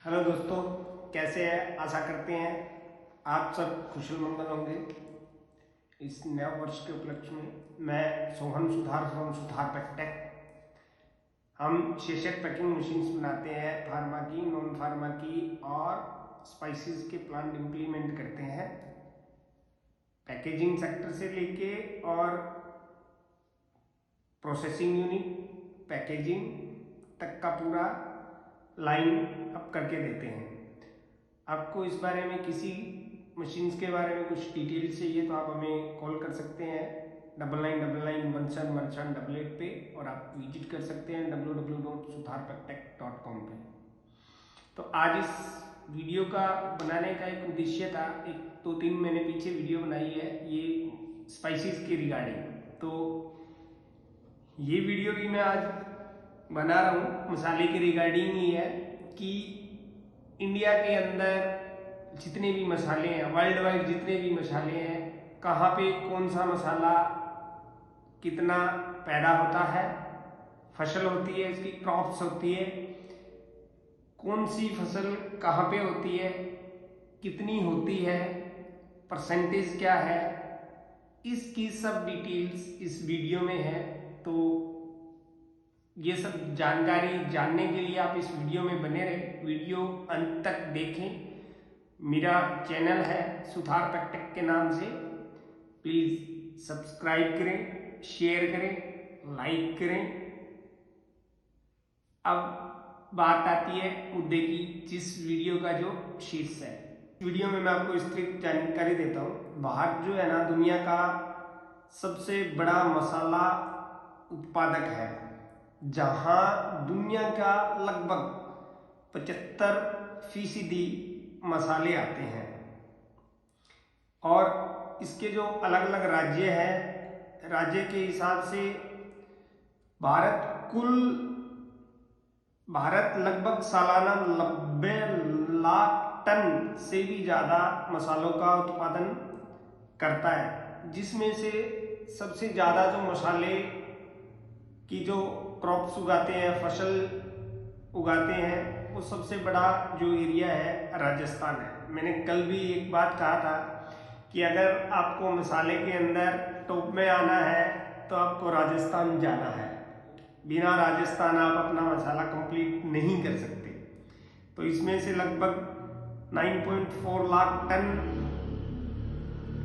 Hello दोस्तों, कैसे हैं? आशा करते हैं आप सब कुशल मंगल होंगे। इस नए वर्ष के उपलक्ष्य में मैं सोहन सुधार फ्रॉम सुधार टेक। हम शीर्षक पैकिंग मशीन्स बनाते हैं, फार्मा की, नॉन फार्मा की और स्पाइसेस के प्लांट इम्प्लीमेंट करते हैं। पैकेजिंग सेक्टर से लेके और प्रोसेसिंग यूनिट, पैकेजिंग तक का पूरा लाइन अप करके देते हैं। आपको इस बारे में किसी मशीन्स के बारे में कुछ डिटेल्स चाहिए तो आप हमें कॉल कर सकते हैं 9999171788 पे, और आप विजिट कर सकते हैं www.sudharpactech.com पे। तो आज इस वीडियो का बनाने का एक उद्देश्य था, एक 2-3 महीने पीछे वीडियो बनाई है ये स्पाइसेस के रिगार्डिंग। तो ये वीडियो भी मैं आज बना रहा हूँ मसाले के रिगार्डिंग ही है कि इंडिया के अंदर जितने भी मसाले हैं, वर्ल्ड वाइड जितने भी मसाले हैं, कहाँ पे कौन सा मसाला कितना पैदा होता है, फसल होती है, इसकी क्रॉप्स होती है, कौन सी फसल कहाँ पे होती है, कितनी होती है, परसेंटेज क्या है, इसकी सब डिटेल्स इस वीडियो में है। तो ये सब जानकारी जानने के लिए आप इस वीडियो में बने रहें, वीडियो अंत तक देखें। मेरा चैनल है सुधार पैकटेक के नाम से, प्लीज़ सब्सक्राइब करें, शेयर करें, लाइक करें। अब बात आती है मुद्दे की, जिस वीडियो का जो शीर्ष है। वीडियो में मैं आपको विस्तृत जानकारी देता हूँ। भारत जो है ना, दुनिया का सबसे बड़ा मसाला उत्पादक है, जहां दुनिया का लगभग 75% मसाले आते हैं। और इसके जो अलग अलग राज्य हैं, राज्य के हिसाब से भारत लगभग सालाना 90 लाख टन से भी ज़्यादा मसालों का उत्पादन करता है, जिसमें से सबसे ज़्यादा जो मसाले की जो क्रॉप्स उगाते हैं, फसल उगाते हैं, वो सबसे बड़ा जो एरिया है राजस्थान है। मैंने कल भी एक बात कहा था कि अगर आपको मसाले के अंदर टॉप में आना है तो आपको राजस्थान जाना है। बिना राजस्थान आप अपना मसाला कंप्लीट नहीं कर सकते। तो इसमें से लगभग 9.4 लाख टन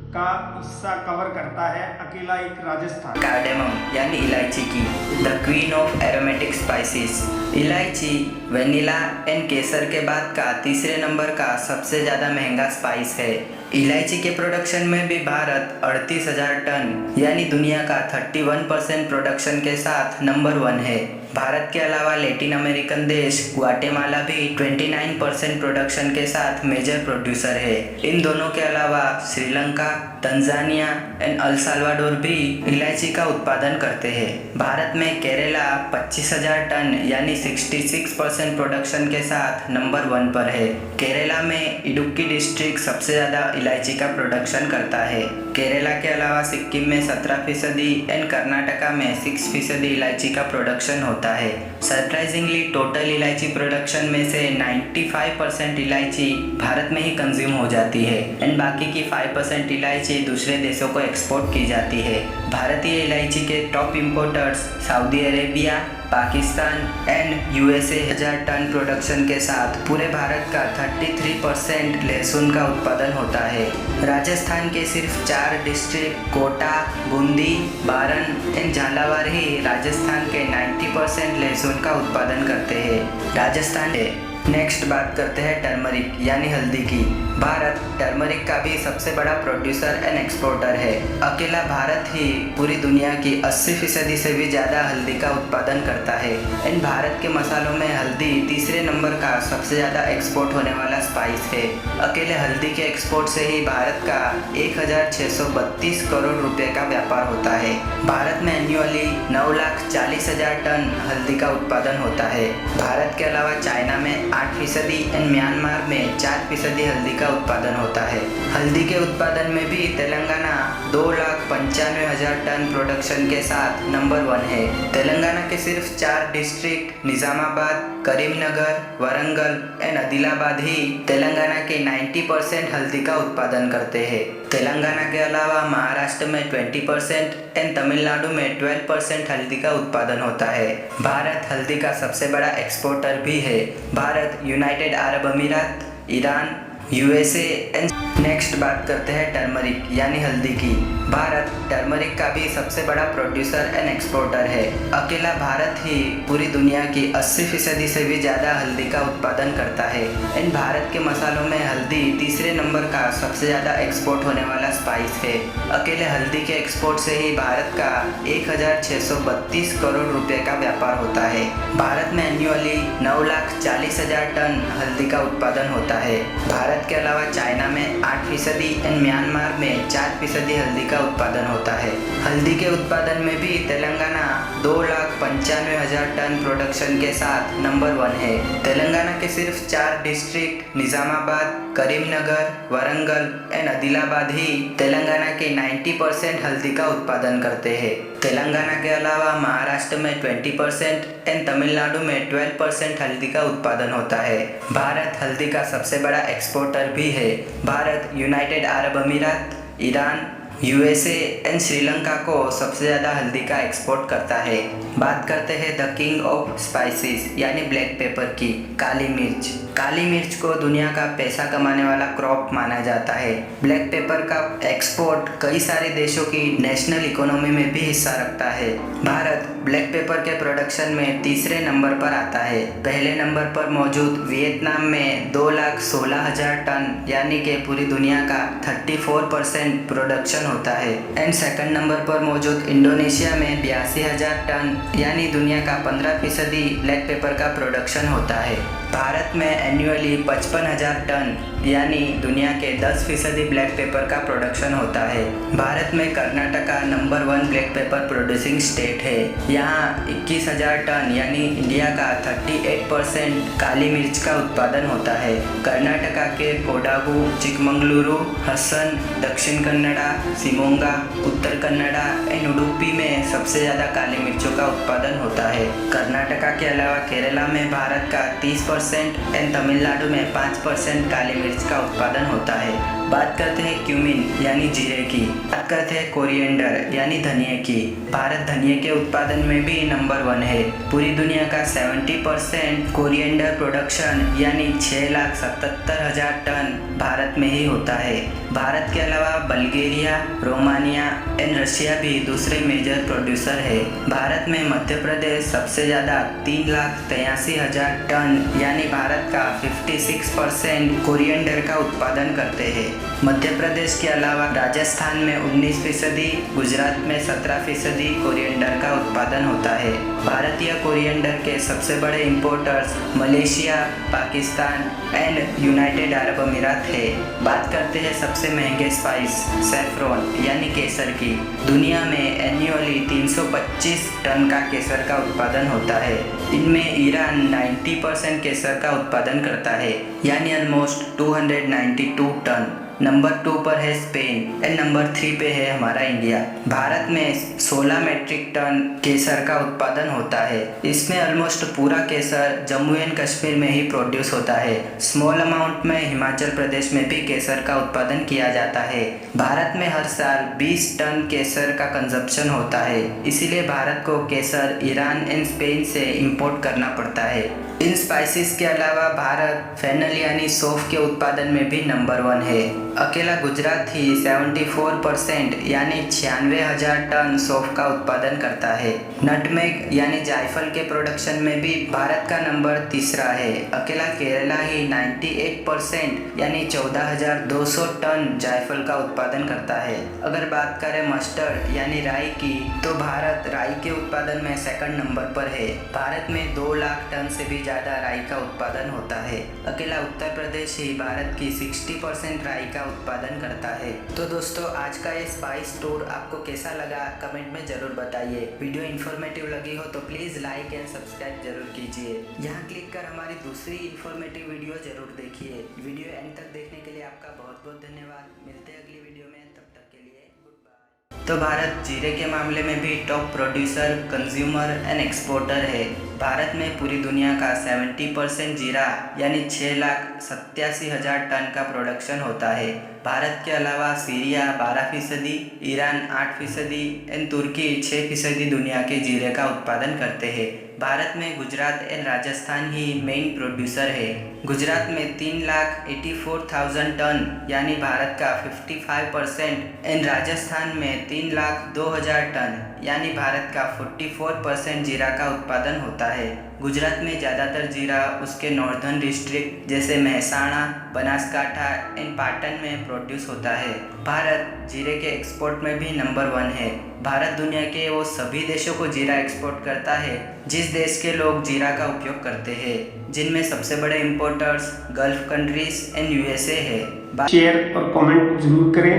का हिस्सा कवर करता है अकेला एक राजस्थान। कार्डेमम यानी इलायची की the queen of aromatic spices. इलायची, वेनिला एंड केसर के बाद का तीसरे नंबर का सबसे ज़्यादा महंगा स्पाइस है। इलायची के प्रोडक्शन में भी भारत 38,000 टन यानी दुनिया का 31% प्रोडक्शन के साथ नंबर 1 है। भारत के अलावा लैटिन अमेरिकन देश ग्वाटेमाला भी 29% प्रोडक्शन के साथ मेजर प्रोड्यूसर है। इन दोनों के अलावा Sri Lanka, Tanzania and El Salvador भी इलायची का उत्पादन करते हैं। भारत में केरला 25,000 टन यानी 66% प्रोडक्शन के साथ नंबर 1 पर है। केरला में इडुक्की डिस्ट्रिक्ट सबसे ज़्यादा इलायची का प्रोडक्शन करता है। केरला के अलावा सिक्किम में 17% एंड कर्नाटका में 6% इलायची का प्रोडक्शन होता है। सरप्राइजिंगली टोटल इलायची प्रोडक्शन में से 95% इलायची भारत में ही कंज्यूम हो जाती है एंड बाकी की 5% इलायची दूसरे देशों को एक्सपोर्ट की जाती है। भारतीय इलायची के top importers Saudi Arabia, Pakistan and USA 1000 ton production के साथ पूरे भारत का 33% लहसुन का उत्पादन होता है। राजस्थान के सिर्फ 4 डिस्ट्रिक्ट कोटा, बूंदी, बारन एंड झालावाड़ ही राजस्थान के 90% लहसुन का उत्पादन करते हैं। राजस्थान है। नेक्स्ट बात करते हैं टर्मरिक यानी हल्दी की। भारत टर्मरिक का भी सबसे बड़ा प्रोड्यूसर एंड एक्सपोर्टर है। अकेला भारत ही पूरी दुनिया की 80% से भी ज़्यादा हल्दी का उत्पादन करता है एंड भारत के मसालों में हल्दी तीसरे नंबर का सबसे ज़्यादा एक्सपोर्ट होने वाला स्पाइस है। अकेले हल्दी के एक्सपोर्ट से ही भारत का 1632 करोड़ रुपए का व्यापार होता है। भारत में एन्युअली 9,40,000 टन हल्दी का उत्पादन होता है। भारत के अलावा चाइना में 8% एंड म्यांमार में 4% हल्दी का उत्पादन होता है। हल्दी के उत्पादन में भी तेलंगाना 2,95,000 टन प्रोडक्शन के साथ नंबर 1 है। तेलंगाना के सिर्फ 4 डिस्ट्रिक्ट निजामाबाद, करीमनगर, वरंगल एंड आदिलाबाद ही तेलंगाना के 90% हल्दी का उत्पादन करते हैं। तेलंगाना के अलावा महाराष्ट्र में 20% एंड तमिलनाडु में 12% हल्दी का उत्पादन होता है। भारत हल्दी का सबसे बड़ा एक्सपोर्टर भी है। भारत, यूनाइटेड अरब अमीरात, ईरान, यूएसए एंड नेक्स्ट बात करते हैं टर्मरिक यानी हल्दी की। भारत टर्मरिक का भी सबसे बड़ा प्रोड्यूसर एंड एक्सपोर्टर है। अकेला भारत ही पूरी दुनिया की 80% से भी ज़्यादा हल्दी का उत्पादन करता है। इन भारत के मसालों में हल्दी तीसरे नंबर का सबसे ज़्यादा एक्सपोर्ट होने वाला स्पाइस है। अकेले हल्दी के एक्सपोर्ट से ही भारत का 1632 करोड़ रुपए का व्यापार होता है। भारत में एन्युअली 9,40,000 टन हल्दी का उत्पादन होता है। भारत के अलावा चाइना में 8% एंड म्यांमार में 4% हल्दी का उत्पादन होता है। हल्दी के उत्पादन में भी तेलंगाना 2,95,000 टन प्रोडक्शन के साथ नंबर 1 है। तेलंगाना के सिर्फ 4 डिस्ट्रिक्ट निजामाबाद, करीमनगर, वरंगल एंड आदिलाबाद ही तेलंगाना के 90% हल्दी का उत्पादन करते हैं। तेलंगाना के अलावा महाराष्ट्र में 20% एंड तमिलनाडु में 12% हल्दी का उत्पादन होता है। भारत हल्दी का सबसे बड़ा एक्सपोर्टर भी है। भारत, यूनाइटेड अरब अमीरात, ईरान, यूएसए एंड श्रीलंका को सबसे ज़्यादा हल्दी का एक्सपोर्ट करता है। बात करते हैं द किंग ऑफ स्पाइसेस यानी ब्लैक पेपर की, काली मिर्च। काली मिर्च को दुनिया का पैसा कमाने वाला क्रॉप माना जाता है। ब्लैक पेपर का एक्सपोर्ट कई सारे देशों की नेशनल इकोनॉमी में भी हिस्सा रखता है। भारत ब्लैक पेपर के प्रोडक्शन में तीसरे नंबर पर आता है। पहले नंबर पर मौजूद वियतनाम में 2,16,000 टन यानी कि पूरी दुनिया का 34% प्रोडक्शन होता है। एंड सेकंड नंबर पर मौजूद इंडोनेशिया में 82,000 टन यानी दुनिया का 15% ब्लैक पेपर का प्रोडक्शन होता है। भारत में एन्युअली 55,000 टन यानी दुनिया के 10% ब्लैक पेपर का प्रोडक्शन होता है। भारत में Karnataka number 1 black pepper producing state है। यहाँ 21,000 टन यानी इंडिया का 38% काली मिर्च का उत्पादन होता है। कर्नाटका के कोडागु, चिकमंगलुरु, हसन, दक्षिण कन्नड़ा, शिमोगा, उत्तर कन्नड़ा एंड उडुपी में सबसे ज़्यादा काली मिर्चों का उत्पादन होता है। कर्नाटका के अलावा केरला में भारत का 30% एंड तमिलनाडु में 5% काली मिर्च का उत्पादन होता है। बात करते हैं क्यूमिन यानी जीरे की। बात करते हैं कोरिएंडर यानी धनिया की। भारत धनिया के उत्पादन में भी नंबर 1 है। पूरी दुनिया का 70% कोरिएंडर प्रोडक्शन यानी 6,77,000 टन भारत में ही होता है। भारत के अलावा बल्गेरिया, रोमानिया एंड रशिया भी दूसरे मेजर प्रोड्यूसर है। भारत में मध्य प्रदेश सबसे ज़्यादा 3,83,000 टन यानी भारत का 56% कोरिएंडर का उत्पादन करते हैं। मध्य प्रदेश के अलावा राजस्थान में 19%, गुजरात में 17% कोरिएंडर का उत्पादन होता है। भारतीय कोरिएंडर के सबसे बड़े importers Malaysia, Pakistan and United Arab अमीरात है। बात करते हैं सबसे महंगे स्पाइस सैफरॉन यानी केसर की। दुनिया में एन्युअली 325 टन का केसर का उत्पादन होता है। इनमें ईरान 90% केसर का उत्पादन करता है यानी ऑलमोस्ट 292 टन। नंबर 2 पर है स्पेन एंड नंबर 3 पे है हमारा इंडिया। भारत में 16 मैट्रिक टन केसर का उत्पादन होता है। इसमें ऑलमोस्ट पूरा केसर जम्मू एंड कश्मीर में ही प्रोड्यूस होता है। स्मॉल अमाउंट में हिमाचल प्रदेश में भी केसर का उत्पादन किया जाता है। भारत में हर साल 20 टन केसर का कंजप्शन होता है, इसीलिए भारत को केसर ईरान एंड स्पेन से इंपोर्ट करना पड़ता है। इन स्पाइसेस के अलावा भारत फेनल यानी सौंफ के उत्पादन में भी नंबर 1 है। अकेला गुजरात ही 74% यानी 96,000 टन सौंफ का उत्पादन करता है। नटमेग यानी जायफल के प्रोडक्शन में भी भारत का नंबर 3 है। अकेला केरला ही 98% यानी 14,200 टन जायफल का उत्पादन करता है। अगर बात करें मस्टर्ड यानी राई की, तो भारत राई के उत्पादन में सेकंड नंबर पर है। भारत में 2 लाख टन से भी ज़्यादा राई का उत्पादन होता है। अकेला उत्तर प्रदेश ही भारत की 60% राई का उत्पादन करता है। तो दोस्तों, आज का ये स्पाइस टूर आपको कैसा लगा कमेंट में ज़रूर बताइए। वीडियो इन्फॉर्मेटिव लगी हो तो प्लीज़ लाइक एंड सब्सक्राइब जरूर कीजिए। यहाँ क्लिक कर हमारी दूसरी इन्फॉर्मेटिव वीडियो जरूर देखिए। वीडियो एंड तक देखने के लिए आपका बहुत बहुत धन्यवाद। मिलते हैं अगली वीडियो में, तब तक के लिए गुड बाय। तो भारत जीरे के मामले में भी top producer, consumer and exporter है। भारत में पूरी दुनिया का 70% जीरा यानी 6,87,000 टन का प्रोडक्शन होता है। भारत के अलावा सीरिया 12%, ईरान 8% एंड तुर्की 6% दुनिया के जीरे का उत्पादन करते हैं। भारत में Gujarat and Rajasthan he main producer है। गुजरात में 3,84,000 टन यानी भारत का 55% एंड राजस्थान में 3,02,000 टन यानी भारत का 44% जीरा का उत्पादन होता है। गुजरात में ज़्यादातर जीरा उसके नॉर्दर्न डिस्ट्रिक्ट जैसे मेहसाणा, बनासकांठा एंड पाटन में प्रोड्यूस होता है। भारत जीरे के एक्सपोर्ट में भी नंबर 1 है। भारत दुनिया के वो सभी देशों को जीरा एक्सपोर्ट करता है जिस देश के लोग जीरा का उपयोग करते हैं, जिनमें सबसे बड़े importers gulf countries and USA है। शेयर और कमेंट जरूर करें।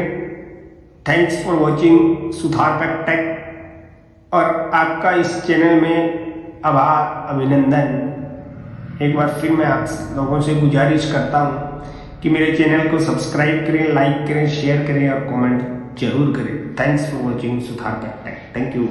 थैंक्स फॉर वॉचिंग सुधार टेक और आपका इस चैनल में आभार, अभिनंदन। एक बार फिर मैं आप लोगों से गुजारिश करता हूँ कि मेरे चैनल को सब्सक्राइब करें, लाइक करें, शेयर करें और कमेंट जरूर करें। थैंक्स फॉर वॉचिंग सुधार टेक। Thank you.